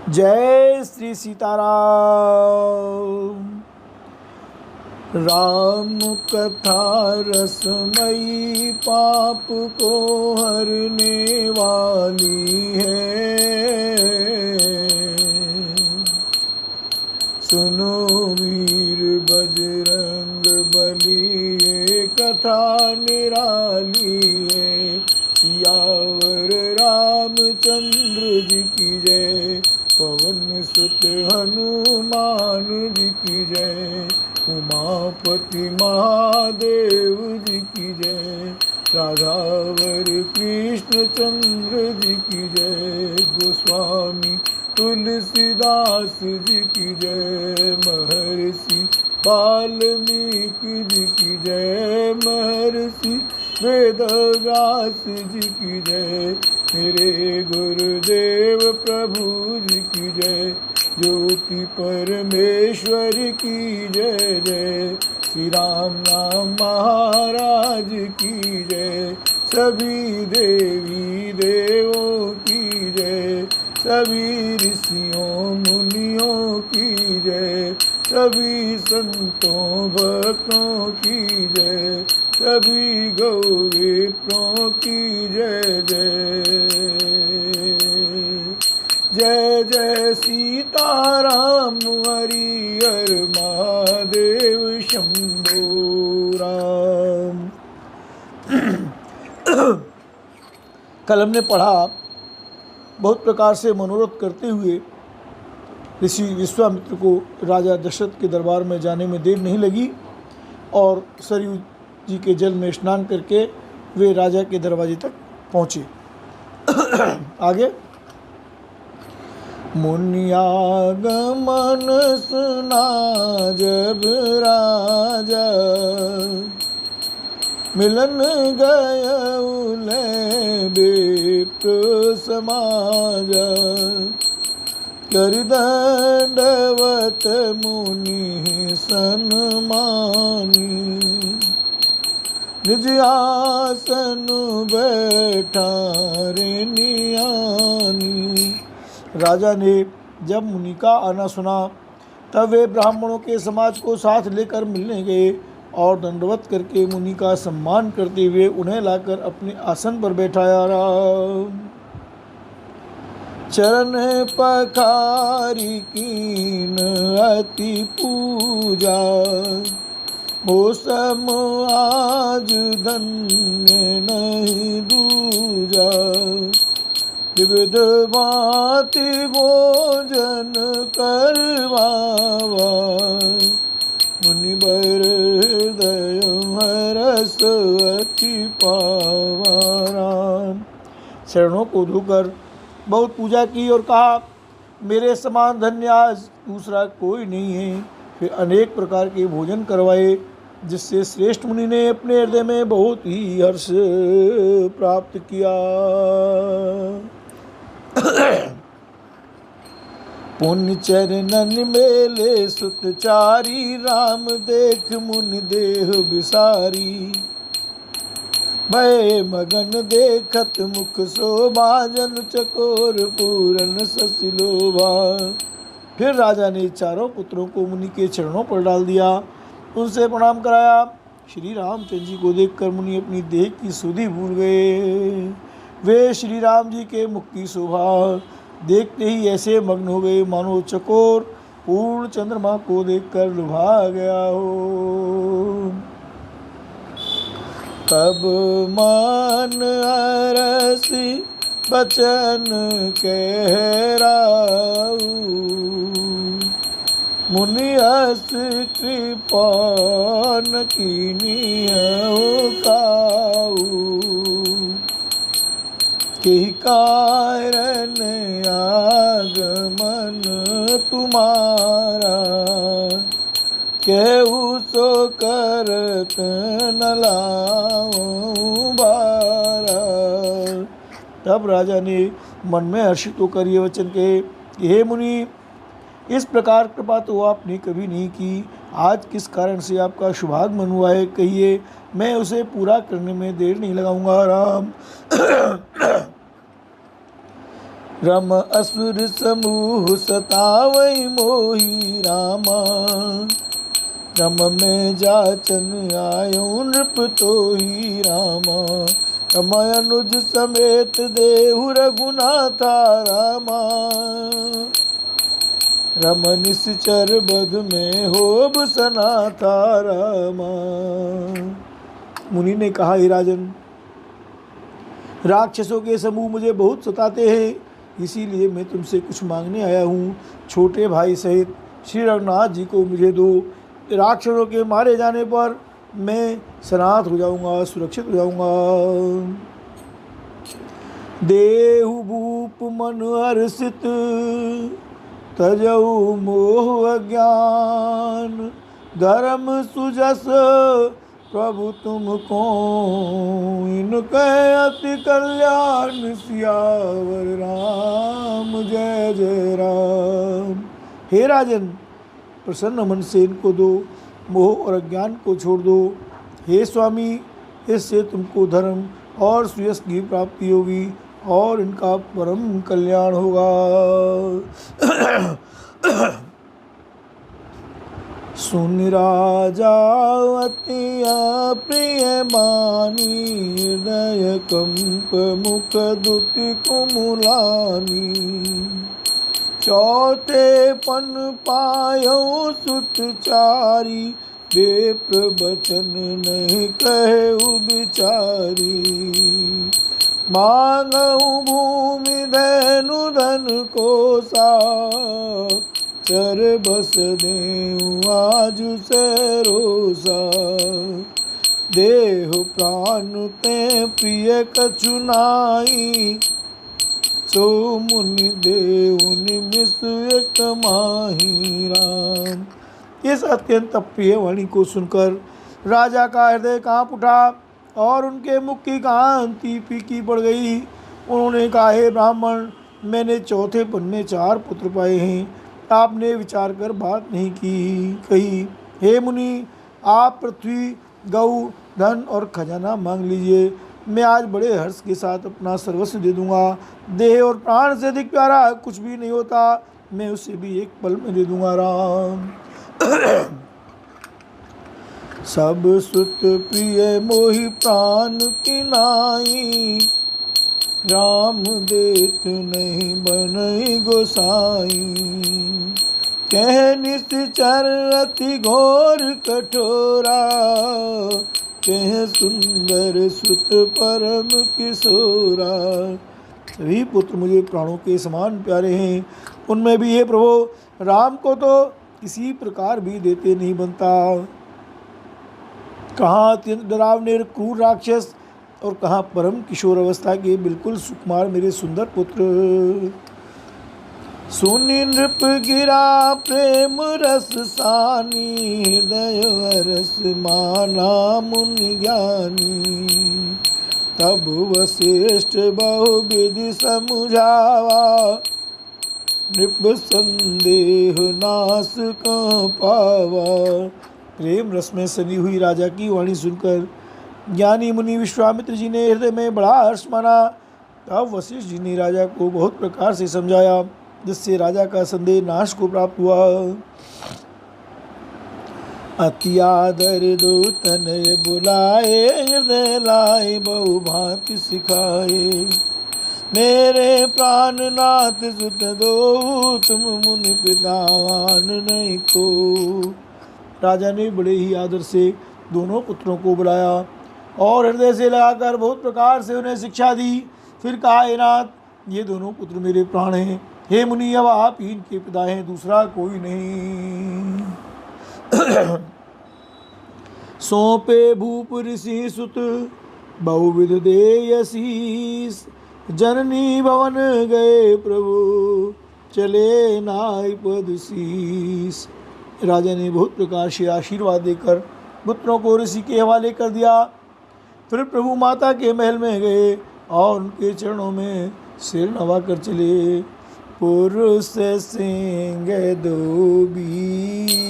जय श्री सीताराम। राम कथा रसमयी पाप को हरने वाली है। सुनो वीर बजरंग बली, ये कथा निराली है। सियावर रामचंद्र जी की जय, पवन सुत हनुमान जी की जय, उमापति महादेव जी की जय, राधावर कृष्ण चंद्र जी की जय, गोस्वामी तुलसीदास जी की जय, महर्षि वाल्मीकि जी की जय, महर्षि वेदव्यास जी की जय, मेरे गुरुदेव प्रभु जी की जय, ज्योति परमेश्वर की जय जय, श्री राम नाम महाराज की जय, सभी देवी देवों की जय, सभी ऋषियों मुनियों की जय, सभी संतों भक्तों की जय, सभी गौविप्रों की जय जय। जय जय सीताराम हरिहर महादेव शंभो राम। कल हमने पढ़ा, बहुत प्रकार से मनोरथ करते हुए ऋषि विश्वामित्र को राजा दशरथ के दरबार में जाने में देर नहीं लगी और सरयू जी के जल में स्नान करके वे राजा के दरवाजे तक पहुँचे। आगे, मुनियागमन सुना जब राजा, मिलन गया उले विप्र समाजा, कर दंडवत मुनि सन्मानी, निज आसन बैठा रे नियानी। राजा ने जब मुनि का आना सुना तब वे ब्राह्मणों के समाज को साथ लेकर मिलने गए और दंडवत करके मुनि का सम्मान करते हुए उन्हें लाकर अपने आसन पर बैठाया। राम चरण पखारी कीन अति पूजा, मौसम आज धन्य नहीं दूजा, विविध भांति भोजन करवावा, मुनिवर हृदय हरस अति पावा। राम चरणों को धोकर बहुत पूजा की और कहा, मेरे समान धन्य आज दूसरा कोई नहीं है। फिर अनेक प्रकार के भोजन करवाए, जिससे श्रेष्ठ मुनि ने अपने हृदय में बहुत ही हर्ष प्राप्त किया। पुण्य चरणन मेले सुतचारी, राम देख मुनि देह विसारी, भय मगन देखत मुख शोभा, जन चकोर पूरन ससिलोभा। फिर राजा ने चारों पुत्रों को मुनि के चरणों पर डाल दिया, उनसे प्रणाम कराया। श्री रामचंद्र जी को देखकर मुनि अपनी देह की सुधि भूल गए। वे श्री राम जी के मुख की शोभा देखते ही ऐसे मग्न हो गए मानो चकोर पूर्ण चंद्रमा को देखकर लुभा गया हो। तब मान अरसी बचन कहराऊ, मुनि हस कृपा न कीनी हो काऊ, के कारण आगमन तुम्हारा, केहू सो करत न लाऊं बारा। तब राजा ने मन में हर्षित होकर ये वचन कहे कि हे मुनि, इस प्रकार कृपा तो आपने कभी नहीं की। आज किस कारण से आपका शुभागमन हुआ है, कहिए, मैं उसे पूरा करने में देर नहीं लगाऊंगा। राम रम असुर समूह सतावई मोही रामा। रम में जाचन आयो नृप तोही रामा। रमय अनुज समेत देहु रघुनाथा रामा। रम निश्चर बध में होब सनाथा रामा। मुनि ने कहा, हे राजन, राक्षसों के समूह मुझे बहुत सताते हैं, इसीलिए मैं तुमसे कुछ मांगने आया हूँ। छोटे भाई सहित श्री रघुनाथ जी को मुझे दो। राक्षसों के मारे जाने पर मैं सनाथ हो जाऊंगा, सुरक्षित हो जाऊंगा। देहु भूप मन हर्षित तजऊ मोह अज्ञान। धर्म सुजस प्रभु तुमको इनके अति कल्याण। सियावर राम जय जय राम। हे राजन, प्रसन्न मन से इनको दो, मोह और अज्ञान को छोड़ दो। हे स्वामी, इससे तुमको धर्म और सुयश की प्राप्ति होगी और इनका परम कल्याण होगा। सुन राजा अति प्रिय मानी। हृदय कंप मुख दुति कुमुलानी। चौथे पन पायो सुत चारी। बेप्र बचन नहीं कहे बिचारी। मांगऊ भूमि धनु धन को सा। चर बस देऊ आज से रोसा। देह प्राण ते प्रिय कछु नाई। सो मुनि देव निमिष एक माही राम। इस अत्यंत प्रिय वाणी को सुनकर राजा का हृदय कांप उठा और उनके मुख की कांति फीकी पड़ गई। उन्होंने कहा, हे ब्राह्मण, मैंने चौथे पन में 4 पुत्र पाए हैं। आपने विचार कर बात नहीं कही। हे मुनि, आप पृथ्वी, गौ, धन और खजाना मांग लीजिए। मैं आज बड़े हर्ष के साथ अपना सर्वस्व दे दूंगा। देह और प्राण से अधिक प्यारा कुछ भी नहीं होता, मैं उसे भी एक पल में दे दूंगा राम। सब सुत प्रिय मोहि प्राण की नाई। राम देत नहीं बनई गोसाई। कह निश्चर अति घोर कठोरा। कह सुंदर सुत परम किशोरा। सभी पुत्र मुझे प्राणों के समान प्यारे हैं, उनमें भी हे प्रभु राम को तो किसी प्रकार भी देते नहीं बनता। कहाँ अत्यंत डरावने क्रूर राक्षस और कहाँ परम किशोर अवस्था के बिल्कुल सुकुमार मेरे सुंदर पुत्र। सुनि नृप गिरा प्रेम रस सानी। हृदय रस माना मुनि ज्ञानी। तब वशिष्ठ बहुविधि समझावा। नृप संदेह नाश कहाँ पावा। प्रेम रस में सनी हुई राजा की वाणी सुनकर ज्ञानी मुनि विश्वामित्र जी ने हृदय में बड़ा हर्ष माना। तब वशिष्ठ जी ने राजा को बहुत प्रकार से समझाया, जिससे राजा का संदेह नाश को प्राप्त हुआ। अति आदर दो तनय बुलाए। हृदय लाए बहु भांति सिखाए। मेरे प्राणनाथ सुत दो। तुम मुनि पितावान नहीं को। राजा ने बड़े ही आदर से दोनों पुत्रों को बुलाया और हृदय से लगाकर बहुत प्रकार से उन्हें शिक्षा दी। फिर कहा, हे नाथ, ये दोनों पुत्र मेरे प्राण हैं। हे मुनि, अब आप ही इनके पिता हैं, दूसरा कोई नहीं। सौंपे भूप ऋषि सुत बहुविध देयसीस। जननी भवन गए प्रभु चले नाय पद शीस। राजा ने बहुत प्रकार से आशीर्वाद देकर पुत्रों को ऋषि के हवाले कर दिया। फिर प्रभु माता के महल में गए और उनके चरणों में सिर नवा कर चले। पुरुष सिंह दो वीर।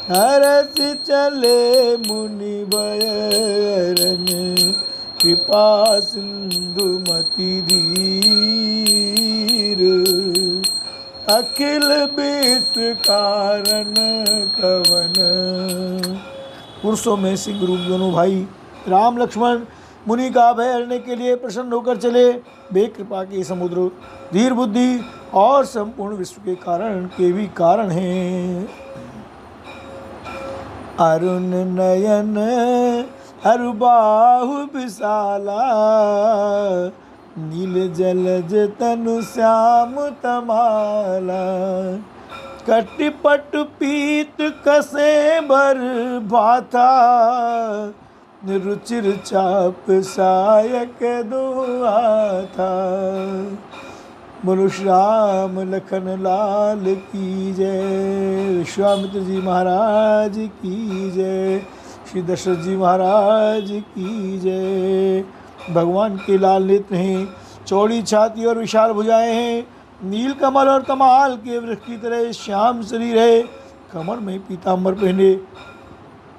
हरस चले मुनि बयरन। कृप कृपा सिंधुमति धीर, अखिल विश्व कारण कवन। पुरुषों में सिंह रूप दोनों भाई राम लक्ष्मण मुनि का भय हरने के लिए प्रसन्न होकर चले। वे कृपा के समुद्र, धीर बुद्धि और संपूर्ण विश्व के कारण के भी कारण हैं। अरुण नयन अरुबाहु विशाला, नील जलज तनु श्याम तमाला। कटिपट पीत कसे बर भाथा, रुचिर चाप सायक दुआथा। मनुष्य राम लखन लाल की जय। विश्वामित्र जी महाराज की जय। श्री दशरथ जी महाराज की जय। भगवान के लाल नेत्र हैं, चौड़ी छाती और विशाल भुजाएं हैं। नील कमल और तमाल के वृक्ष की तरह श्याम शरीर है। कमर में पीताम्बर पहने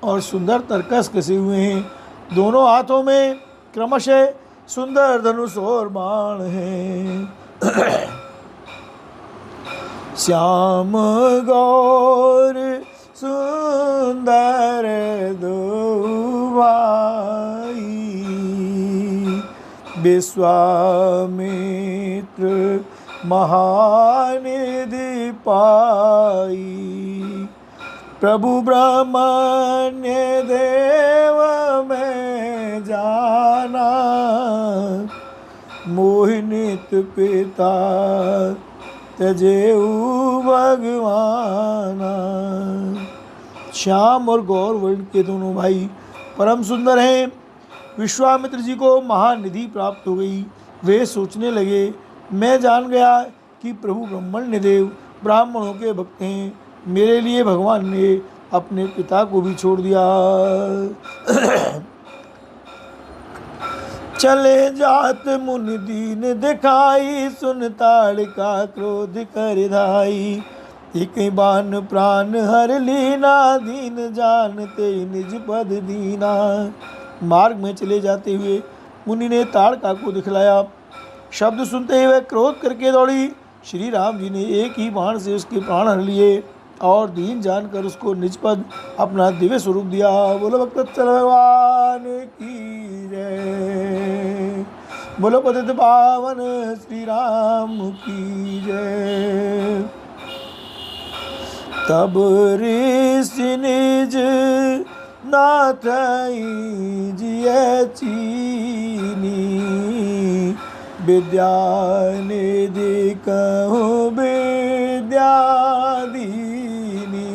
और सुंदर तरकस कसे हुए हैं। दोनों हाथों में क्रमशः सुंदर धनुष और बाण हैं। श्याम गौर सुंदर दो भाई, विश्वामित्र महानिधि पाई। प्रभु ब्रह्मण्य देव में जाना, मोहिनीत पिता तजेऊ भगवाना। श्याम और गौर वर्ण के दोनों भाई परम सुंदर हैं। विश्वामित्र जी को महानिधि प्राप्त हो गई। वे सोचने लगे, मैं जान गया कि प्रभु ब्रह्मण्य देव ब्राह्मणों के भक्त हैं। मेरे लिए भगवान ने अपने पिता को भी छोड़ दिया। चले जात मुनि दीन दिखाई, सुन ताड़का क्रोध कर धाई। एक बान प्राण हर लीना, दीन जानते निज पद दीना। मार्ग में चले जाते हुए मुनि ने ताड़का को दिखलाया। शब्द सुनते हुए क्रोध करके दौड़ी। श्री राम जी ने एक ही बाण से उसके प्राण हर लिए और दीन जानकर उसको निज पद अपना दिव्य स्वरूप दिया। बोलो भक्तवत्सल भगवान की जय। बोलो पतित पावन श्री राम की जय। तब ऋषि निज नाथ जिय चीनी, विद्या निधि कहूँ विद्या दीनी।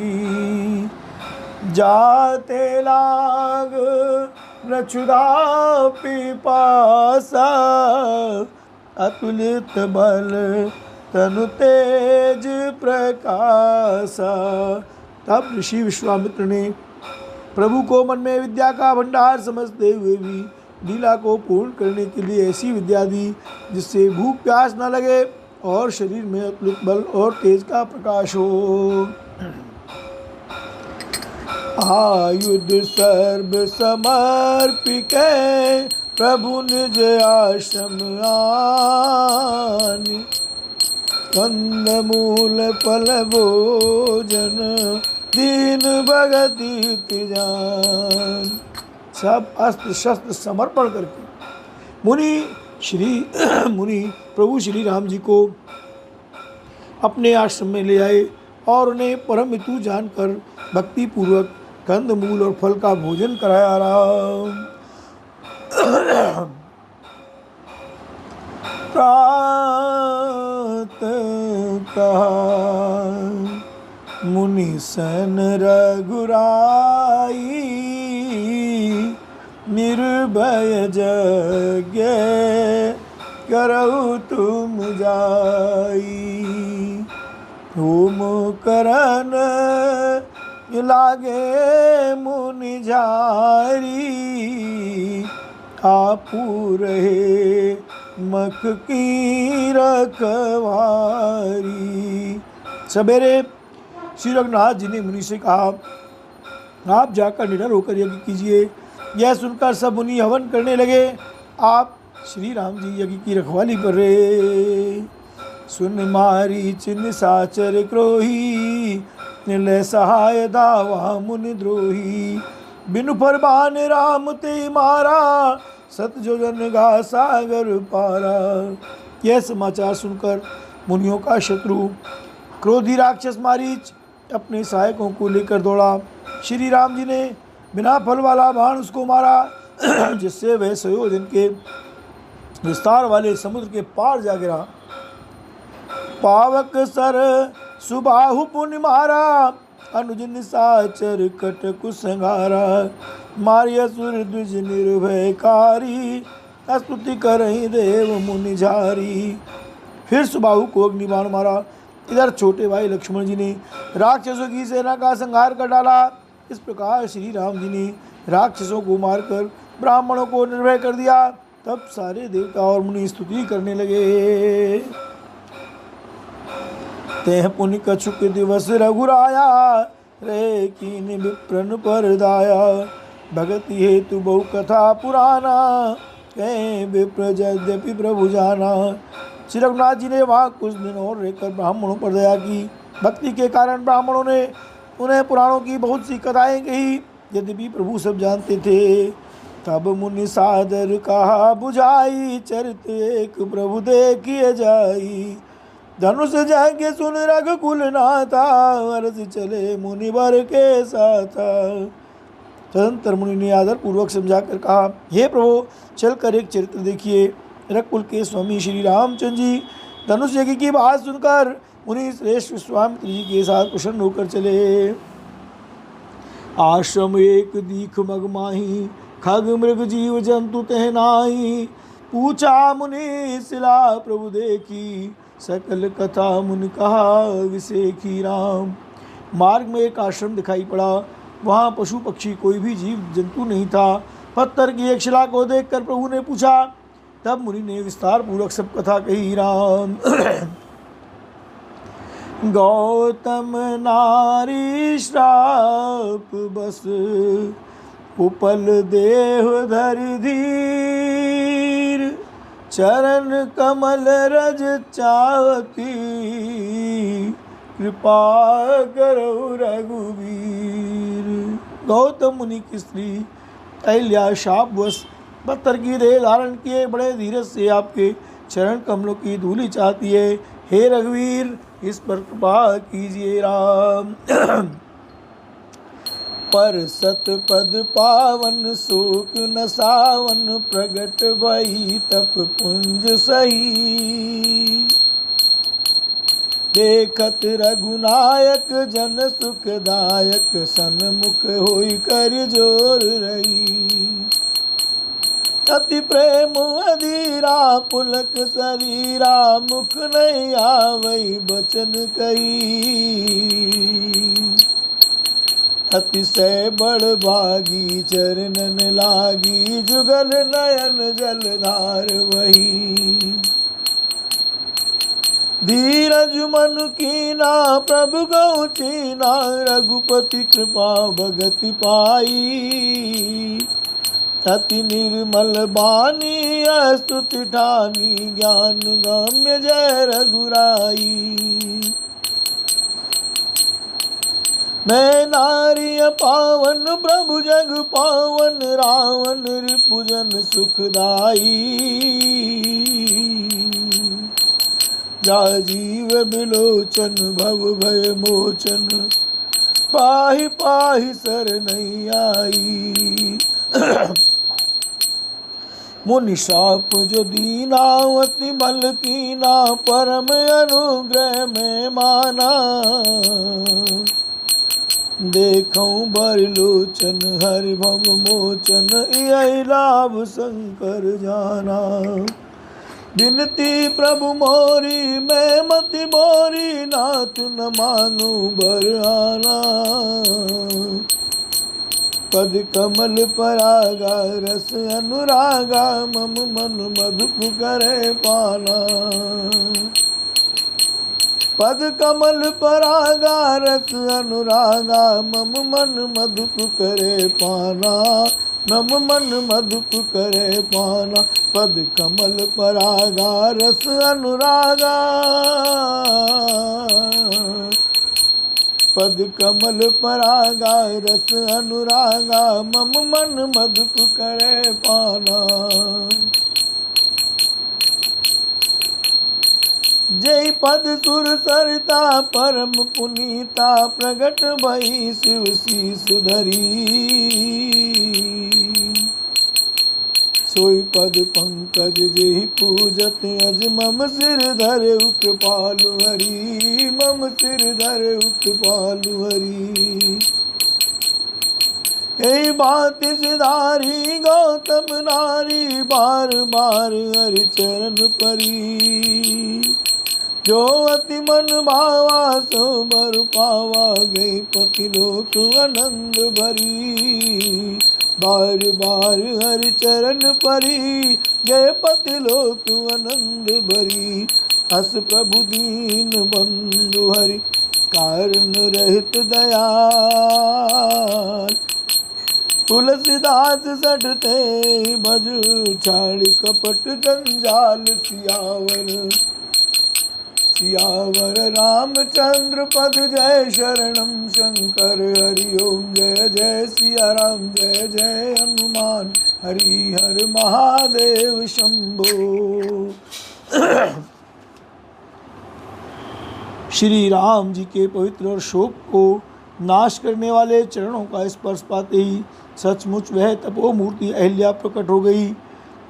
जाते लाग रक्षुदा पिपासा, अतुलित बल तनु तेज प्रकाशा। तब ऋषि विश्वामित्र ने प्रभु को मन में विद्या का भंडार समझते हुए भी लीला को पूर्ण करने के लिए ऐसी विद्या दी जिससे भूख प्यास न लगे और शरीर में अतुलित बल और तेज का प्रकाश हो। आयुध सर्व समर्पिके, प्रभु निज आश्रम आनि। कंद मूल फल भोजन, दीन भगति तिजान। सब अस्त्र शस्त्र समर्पण करके मुनि प्रभु श्री राम जी को अपने आश्रम में ले आए और उन्हें परम हितु जानकर भक्ति पूर्वक कंद मूल और फल का भोजन कराया। राम प्रात कहा, मुनि सन रघुराई। निर्भय यज्ञ करहु तुम जाई। होम करन लागे मुनि झारी। आपू रहे मख की रखवारी। सवेरे श्री रघुनाथ जी ने मुनि से कहा, आप जाकर निडर होकर यज्ञ कीजिए। यह सुनकर सब मुनि हवन करने लगे। आप श्री राम जी यज्ञ की रखवाली पर रहे। सुन मारीच निशाचर क्रोही, निर्लय सहाय दावा मुनि द्रोही। बिनु फरमान राम ते मारा, सत जो जन गा सागर पारा। यह समाचार सुनकर मुनियों का शत्रु क्रोधी राक्षस मारीच अपने सहायकों को लेकर दौड़ा। श्री राम जी ने बिना फल वाला बाण उसको मारा, जिससे वह सयोजन के विस्तार वाले समुद्र के पार जा गिरा। पावक सर सुबाहु पुण्य मारा, अनुज निशाचर कटकु संहारा। मारिय असुर द्विज निर्भयकारी, स्तुति करहि देव मुनि झारी। फिर सुबाहु को अग्निबाण मारा। इधर छोटे भाई लक्ष्मण जी ने राक्षसों की सेना का संहार कर डाला। इस प्रकार श्री राम जी ने राक्षसों को मारकर ब्राह्मणों को निर्भय कर दिया। तब सारे देवता और मुनि स्तुति करने लगे। तेह पुनि कछुक दिवस रघुराया, रे कीन विप्रन पर दाया। भगति हेतु बहु कथा पुराना, कहीं विप्र यद्यपि प्रभु जाना। श्री रघुनाथ जी ने वहाँ कुछ दिन और रहकर ब्राह्मणों पर दया की। भक्ति के कारण ब्राह्मणों ने उन्हें पुराणों की बहुत सी कथाएं कही, यद्यपि प्रभु सब जानते थे। तब मुनि सादर कहा बुझाई, चरित एक प्रभु देखिए जाई। धनुष जाके सुन रघुकुल नाथा, अरस चले मुनि वर के साथा। तदंतर मुनि ने आदर पूर्वक समझाकर कहा, हे प्रभु चलकर एक चरित्र देखिए। रघुकुल के स्वामी श्री रामचंद्र जी धनुष यज्ञ की बात सुनकर मुनि श्रेष्ठ विश्वामित्र जी के साथ प्रसन्न होकर चले। आश्रम एक दीख मगमाही, खग मृग जीव जंतु तह नाही। पूछा मुनि शिला प्रभु देखी, सकल कथा मुनि कहा विसेखी राम। मार्ग में एक आश्रम दिखाई पड़ा। वहाँ पशु पक्षी कोई भी जीव जंतु नहीं था। पत्थर की एक शिला को देखकर प्रभु ने पूछा। तब मुनि ने विस्तार पूर्वक सब कथा कही। राम गौतम नारी श्राप बस, उपल देह धर धीर। चरण कमल रज चावती, कृपा करो रघुवीर। गौतम मुनि की स्त्री अहिल्या शापवश पत्थर की देह धारण किए बड़े धीरज से आपके चरण कमलों की धूलि चाहती है। हे रघुवीर इस पर कृपा कीजिए। राम पर सतपद पावन शोक न सावन, प्रगट भई तप पुंज सही। देखत रघुनायक जन सुखदायक, सन्मुख होई कर जोर रही। अति प्रेम अधीरा पुलक शरीरा, मुख नहीं आवई बचन कही। अतिशय बड़ भागी चरणन लागी, जुगल नयन जलधार वही। धीरज मन कीना प्रभु गौ चीना, रघुपति कृपा भगति पाई। अति निर्मल बानी स्तुति ठानी, ज्ञान गम्य जय रघुराई। मैं नारी पावन प्रभु जग पावन, रावण रिपुजन सुखदाई। जा जीव बिलोचन भव भय मोचन, पाहि पाहि सर नहीं आई। मुनि शाप जो दीनावती बल कीना, परम अनुग्रह में माना। देखऊं बरलोचन हरि भव मोचन, यही लाभ शंकर जाना। बिनती प्रभु मोरी मैं मति मोरी, नाथ न मांगू बर आना। पद कमल परागा रस अनुरागा, मम मन मधुप करे पाना। पद कमल परागा रस अनुरागा, मम मन मधुप करे पाना। मम मन मधुप करे पाना। पद कमल परागा रस अनुरागा, पद कमल परागा रस अनुरागा, मम मन मधुप करे पाना। जय पद सुर सरिता परम पुनीता, प्रगट भई शिव शीस धरी। सोई पद पंकज जेहि पूजत अज, मम सिर धरे कृपालु हरि, मम सिर धरे कृपालु हरि। यही बात सिधारी गौतम नारी, बार बार हरि चरण परी। जो अति मन भावा सो बर पावा, गए पति लोक आनंद भरी। बार बार हरि चरण परी, जय पति लोक आनंद भरी। अस प्रभु दीन बंधु हरि, कारण रहित दयाल। तुलसीदास सटते भज, छाड़ी कपट जंजाल। सियावर रामचंद्र पद, जय शरणम शंकर हरि ओम। जय जय सिया राम, जय जय हनुमान, हरि हर महादेव शंभो। श्री राम जी के पवित्र और शोक को नाश करने वाले चरणों का स्पर्श पाते ही सचमुच वह तपो मूर्ति अहिल्या प्रकट हो गई।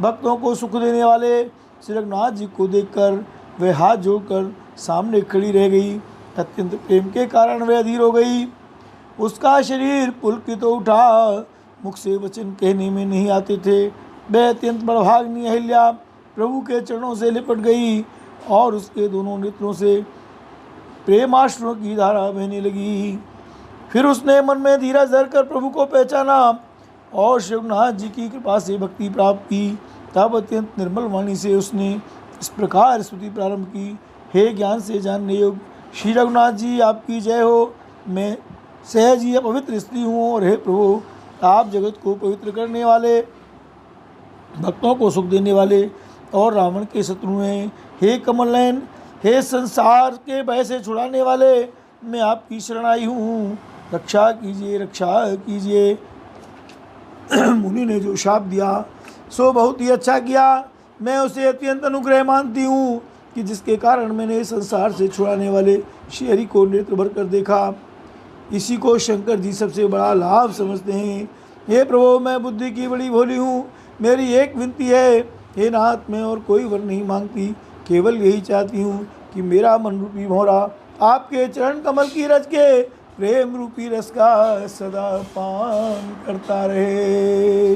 भक्तों को सुख देने वाले श्री रघुनाथ जी को देखकर वह हाथ जोड़कर सामने खड़ी रह गई। अत्यंत प्रेम के कारण वह अधीर हो गई। उसका शरीर पुलकित तो उठा, मुख से वचन कहने में नहीं आते थे। वह अत्यंत बड़भाग्नि अहिल्या प्रभु के चरणों से लिपट गई और उसके दोनों नेत्रों से प्रेमाश्रुओं की धारा बहने लगी। फिर उसने मन में धीरज धरकर प्रभु को पहचाना और श्री रघुनाथ जी की कृपा से भक्ति प्राप्त की। तब अत्यंत निर्मल वाणी से उसने इस प्रकार स्तुति प्रारंभ की। हे ज्ञान से जानने योग्य श्री रघुनाथ जी, आपकी जय हो। मैं सहज ही पवित्र स्त्री हूँ और हे प्रभु, आप जगत को पवित्र करने वाले, भक्तों को सुख देने वाले और रावण के शत्रु हैं। हे कमल नयन, हे संसार के भय से छुड़ाने वाले, मैं आपकी शरण आई हूँ। रक्षा कीजिए, रक्षा कीजिए। मुनि ने जो शाप दिया सो बहुत ही अच्छा किया। मैं उसे अत्यंत अनुग्रह मानती हूँ कि जिसके कारण मैंने संसार से छुड़ाने वाले श्री हरि को नेत्र भर कर देखा। इसी को शंकर जी सबसे बड़ा लाभ समझते हैं। हे प्रभु, मैं बुद्धि की बड़ी भोली हूँ। मेरी एक विनती है, हे नाथ, मैं और कोई वर नहीं मांगती, केवल यही चाहती हूँ कि मेरा मन रूपी भौरा आपके चरण कमल की रज के प्रेम रूपी रस का सदा पान करता रहे।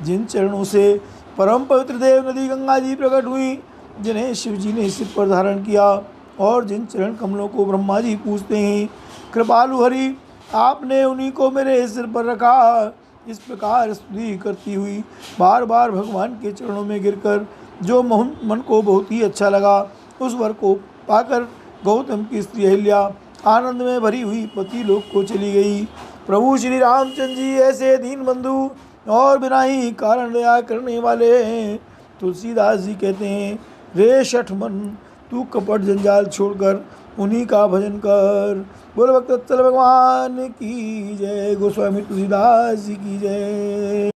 जिन चरणों से परम पवित्र देव नदी गंगा जी प्रकट हुई, जिन्हें शिव जी ने सिर पर धारण किया और जिन चरण कमलों को ब्रह्मा जी पूजते हैं, कृपालु हरि, आपने उन्हीं को मेरे सिर पर रखा। इस प्रकार स्तुति करती हुई बार बार भगवान के चरणों में गिरकर जो मन को बहुत ही अच्छा लगा, उस वर को पाकर गौतम की स्त्री अहिल्या आनंद में भरी हुई पति लोक को चली गई। प्रभु श्री रामचंद्र जी ऐसे दीन बंधु और बिना ही कारण दया करने वाले हैं। तुलसीदास जी कहते हैं, रे शठ मन, तू कपट जंजाल छोड़कर उन्हीं का भजन कर। बोल भक्त भगवान की जय। गोस्वामी तुलसीदास जी की जय।